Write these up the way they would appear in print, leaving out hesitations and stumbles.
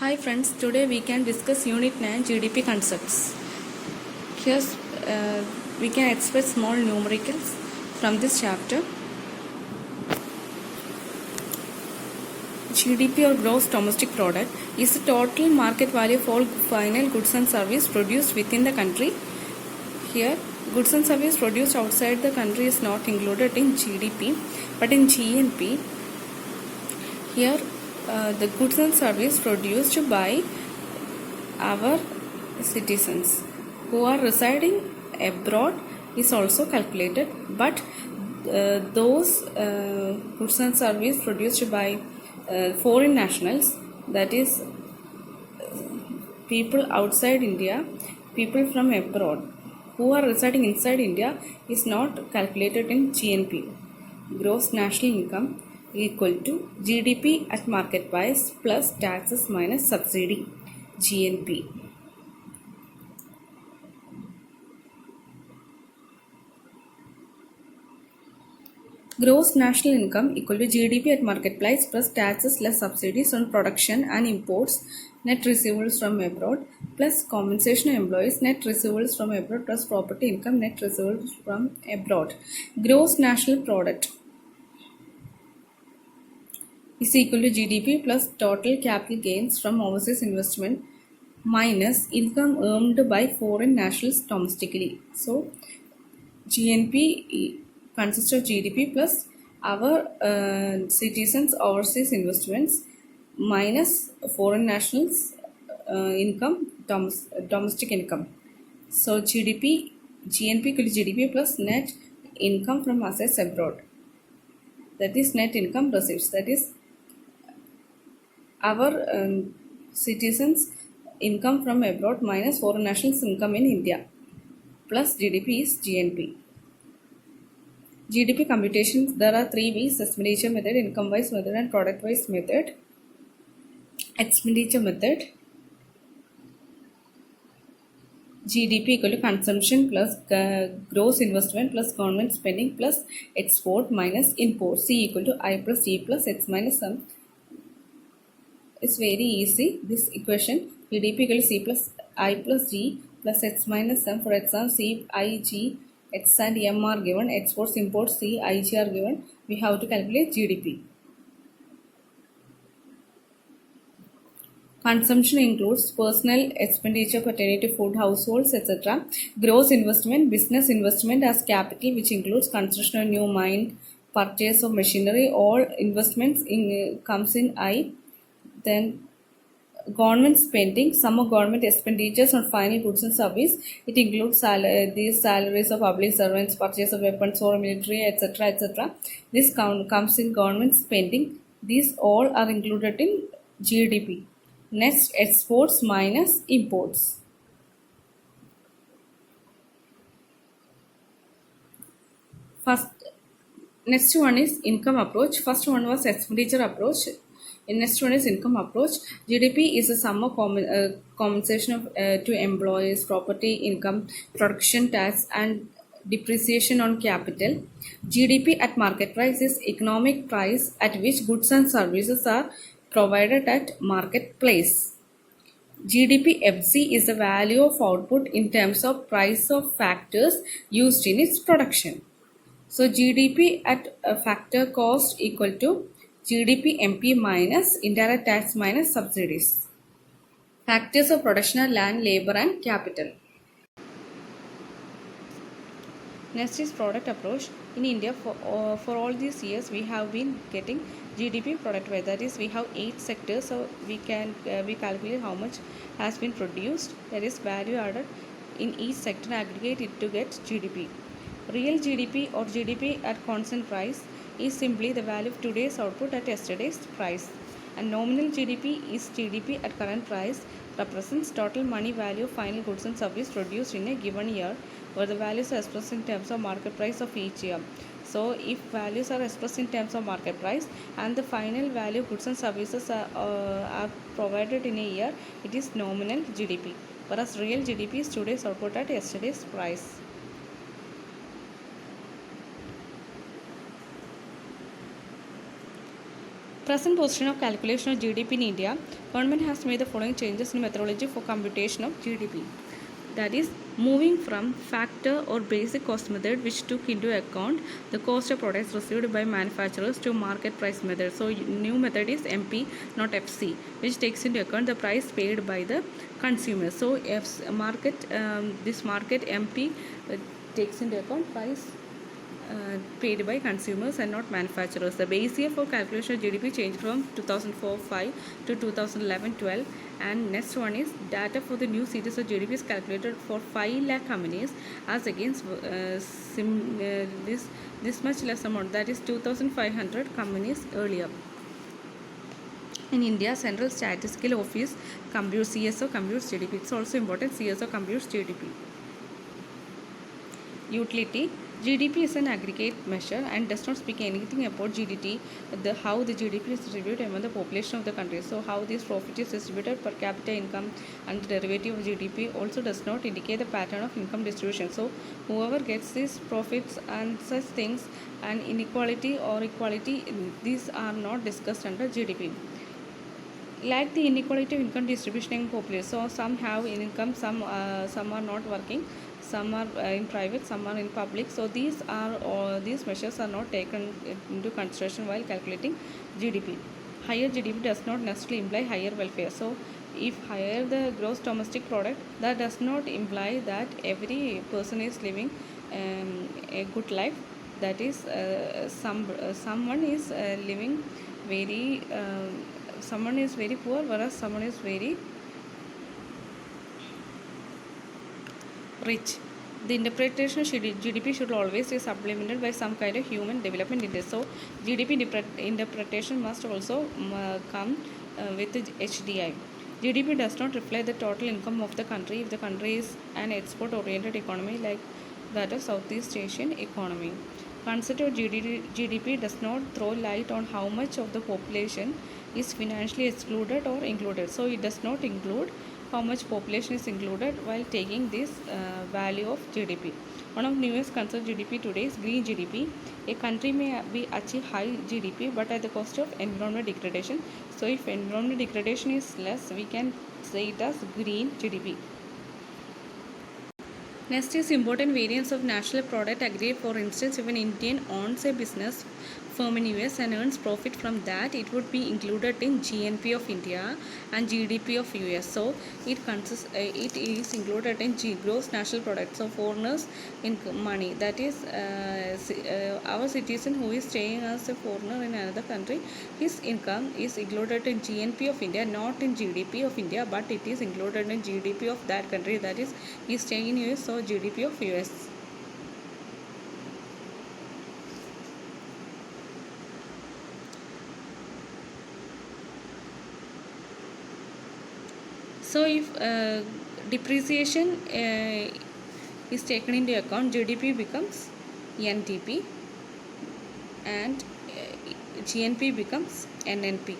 Hi friends, today we can discuss Unit 9 GDP concepts. Here we can expect small numericals from this chapter. GDP or gross domestic product is the total market value for all final goods and services produced within the country. Here, goods and services produced outside the country is not included in GDP but in GNP. Here, the goods and services produced by our citizens who are residing abroad is also calculated, but those goods and services produced by foreign nationals, that is people outside India, people from abroad who are residing inside India, is not calculated in GNP. Gross national income equal to GDP at market price plus taxes minus subsidy, GNP. Gross national income equal to GDP at market price plus taxes less subsidies on production and imports, net receivables from abroad plus compensation of employees, net receivables from abroad plus property income, net receivables from abroad. Gross national product is equal to GDP plus total capital gains from overseas investment minus income earned by foreign nationals domestically. So, GNP consists of GDP plus our citizens' overseas investments minus foreign nationals' income, domestic income. So, GNP equal to GDP plus net income from assets abroad. That is net income receipts. That is our citizens' income from abroad minus foreign nationals' income in India plus GDP is GNP. GDP computation, there are three ways: expenditure method, income wise method and product wise method. Expenditure method, GDP equal to consumption plus gross investment plus government spending plus export minus import. C equal to I plus E plus X minus M. It's very easy, this equation. GDP equal to C plus I plus G plus X minus M. For example, C, I, G, X and M are given. Exports, imports, C, I, G are given. We have to calculate GDP. Consumption includes personal expenditure pertaining to food, households, etc. Gross investment, business investment as capital, which includes construction of new mine, purchase of machinery. All investments comes in I. Then government spending, sum of government expenditures on final goods and service. It includes these salaries of public servants, purchase of weapons or military, etc., etc. This comes in government spending. These all are included in GDP. Next, exports minus imports. Next one is income approach. First one was expenditure approach. Next one is income approach. GDP is a sum of compensation of, to employees, property income, production tax and depreciation on capital. GDP at market price is economic price at which goods and services are provided at marketplace. GDP FC is the value of output in terms of price of factors used in its production. So GDP at a factor cost equal to GDP MP minus indirect tax minus subsidies. Factors of production are land, labor and capital. Next is product approach. In India, for all these years, we have been getting GDP product wise. That is, we have 8 sectors, so we calculate how much has been produced. That is value added in each sector, aggregate it to get GDP. Real GDP or GDP at constant price is simply the value of today's output at yesterday's price. And nominal GDP is GDP at current price, represents total money value of final goods and services produced in a given year, where the values are expressed in terms of market price of each year. So if values are expressed in terms of market price and the final value of goods and services are provided in a year, it is nominal GDP, whereas real GDP is today's output at yesterday's price. Present position of calculation of GDP in India. Government has made the following changes in methodology for computation of GDP. That is, moving from factor or basic cost method, which took into account the cost of products received by manufacturers, to market price method. So new method is MP, not FC, which takes into account the price paid by the consumer. So this market MP takes into account price paid by consumers and not manufacturers. The base year for calculation of GDP changed from 2004-5 to 2011-12, and next one is data for the new series of GDP is calculated for 5 lakh companies as against this much less amount, that is 2,500 companies earlier. In India, Central Statistical Office computes CSO computes GDP. It's also important. CSO computes GDP. Utility. GDP is an aggregate measure and does not speak anything about GDP, how the GDP is distributed among the population of the country. So how this profit is distributed, per capita income and the derivative of GDP also does not indicate the pattern of income distribution. So whoever gets these profits and such things and inequality or equality, these are not discussed under GDP. Like the inequality of income distribution in population, so some have income, some are not working, some are in private, some are in public. So these measures are not taken into consideration while calculating GDP. Higher GDP does not necessarily imply higher welfare. So if higher the gross domestic product, that does not imply that every person is living a good life. That is, someone is living very someone is very poor, whereas someone is very rich. The interpretation of GDP should always be supplemented by some kind of human development index. So GDP interpretation must also come with the HDI. GDP does not reflect the total income of the country if the country is an export oriented economy like that of Southeast Asian economy. Concept of GDP does not throw light on how much of the population is financially excluded or included. So it does not include how much population is included while taking this value of GDP. One of the newest concepts of GDP today is green GDP. A country may achieve high GDP but at the cost of environmental degradation. So if environmental degradation is less, we can say it as green GDP. Next is important variance of national product aggregate. For instance, if an Indian owns a business firm in US and earns profit from that, it would be included in GNP of India and GDP of US. So it is included in gross national product. So foreigners in money, that is our citizen who is staying as a foreigner in another country, his income is included in GNP of India, not in GDP of India, but it is included in GDP of that country. That is, he is staying in US, so GDP of US. So if depreciation is taken into account, GDP becomes NTP and GNP becomes NNP.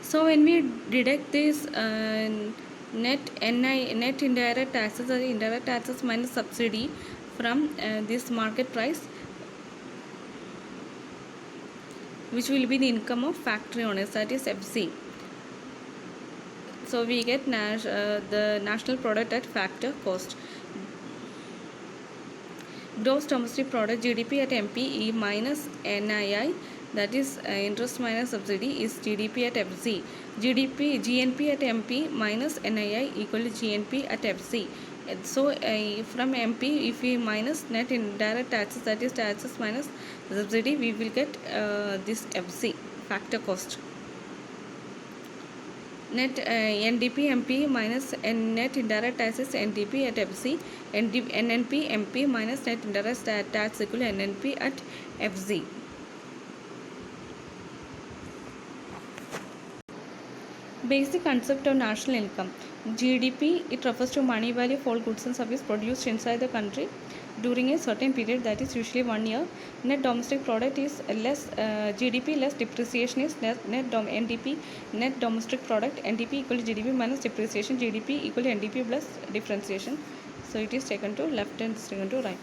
So when we deduct this net indirect taxes, or indirect taxes minus subsidy from this market price, which will be the income of factory owners, that is FC. So we get the national product at factor cost. Gross domestic product, GDP at MP minus NII, that is interest minus subsidy, is GDP at FC. GNP at MP minus NII equal to GNP at FC. So from MP, if we minus net indirect taxes, that is taxes minus subsidy, we will get this FC, factor cost. Net NDP MP minus net indirect taxes NDP at FC, NNP MP minus net indirect tax equal to NNP at FC. Basic concept of national income. GDP, it refers to money value of all goods and services produced inside the country during a certain period, that is usually 1 year. Net domestic product is less GDP less depreciation is NDP, net domestic product, NDP equal to GDP minus depreciation, GDP equal to NDP plus differentiation. So it is taken to left and it is taken to right.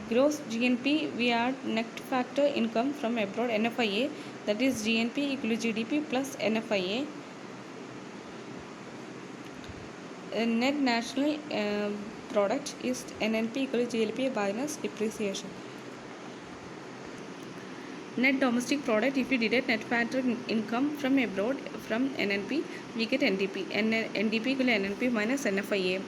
Gross GNP, we add net factor income from abroad, NFIA, that is GNP equal to GDP plus NFIA. Net national product is NNP equal to GLP minus depreciation. Net domestic product, if we deduct net factor income from abroad from NNP, we get NDP. NDP equal to NNP minus NFIA.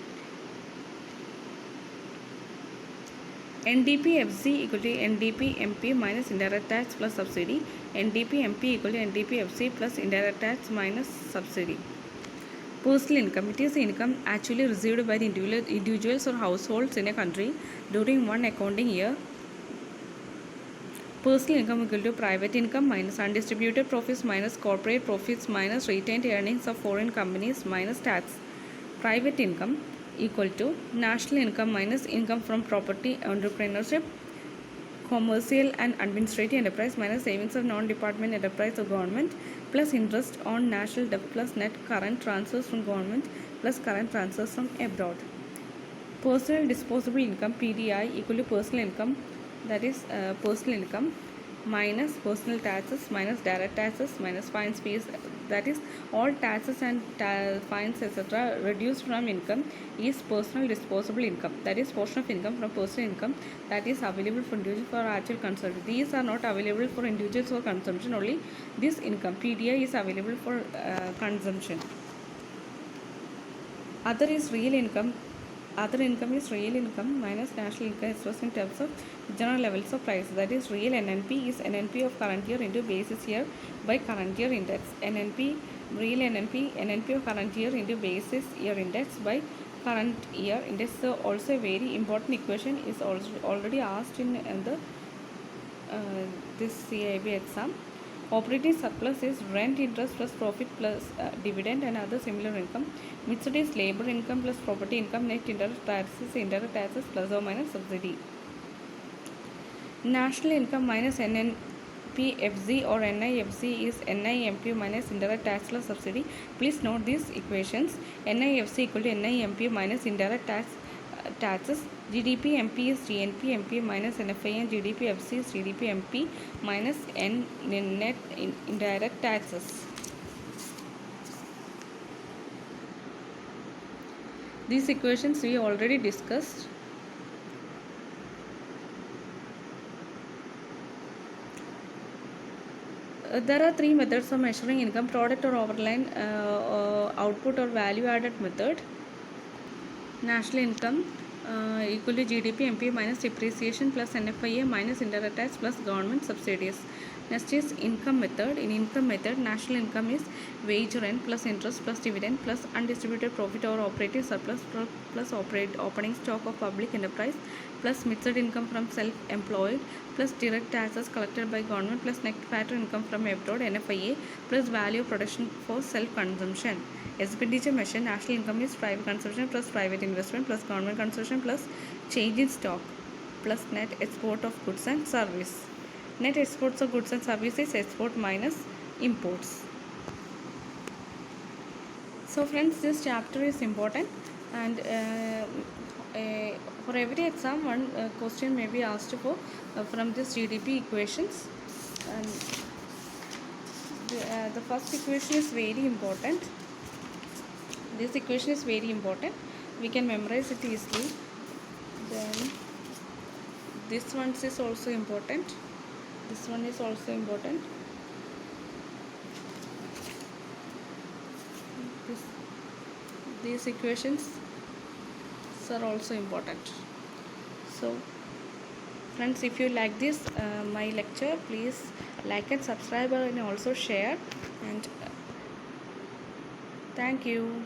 NDP FC equal to NDP MP minus indirect tax plus subsidy. NDP MP equal to NDP FC plus indirect tax minus subsidy. Personal income, it is the income actually received by the individuals or households in a country during one accounting year. Personal income equal to private income minus undistributed profits minus corporate profits minus retained earnings of foreign companies minus tax. Private income equal to national income minus income from property entrepreneurship, commercial and administrative enterprise minus savings of non-department enterprise or government plus interest on national debt plus net current transfers from government plus current transfers from abroad. Personal disposable income PDI equal to personal income, that is personal income minus personal taxes minus direct taxes minus fines, fees, that is all taxes and fines etc. reduced from income is personal disposable income, that is portion of income from personal income that is available for individuals for actual consumption. These are not available for individuals for consumption, only this income PDI is available for consumption. Other is real income. Other income is real income minus national income expressed in terms of general levels of price, that is real NNP is NNP of current year into basis year by current year index. NNP, real NNP of current year into basis year index by current year index. So also a very important equation is also already asked in the this CIB exam. Operating surplus is rent, interest plus profit plus dividend and other similar income. Mixed is labor income plus property income. Net indirect taxes plus or minus subsidy. National income minus NNPFZ or NIFC is NIMP minus indirect tax plus subsidy. Please note these equations. NIFC equal to NIMP minus indirect taxes. GDP MP is GNP MP minus NFI and GDP FC is GDP MP minus net indirect taxes. These equations we already discussed. There are three methods of measuring income: product or overline output or value added method. National income equal to GDP MP minus depreciation plus NFIA minus indirect tax plus government subsidies. Next is income method. In income method, national income is wage, rent plus interest plus dividend plus undistributed profit or operating surplus plus opening stock of public enterprise plus mixed income from self-employed plus direct taxes collected by government plus net factor income from abroad NFIA plus value of production for self-consumption. Expenditure measure, national income is private consumption plus private investment plus government consumption plus change in stock plus net export of goods and service. Net exports of goods and services export minus imports. So friends, this chapter is important, and for every exam one question may be asked for from this GDP equations. And the first equation is very important. This equation is very important. We can memorize it easily. Then this one is also important. This one is also important. These equations are also important. So friends, if you like this my lecture, please like and subscribe and also share, and thank you.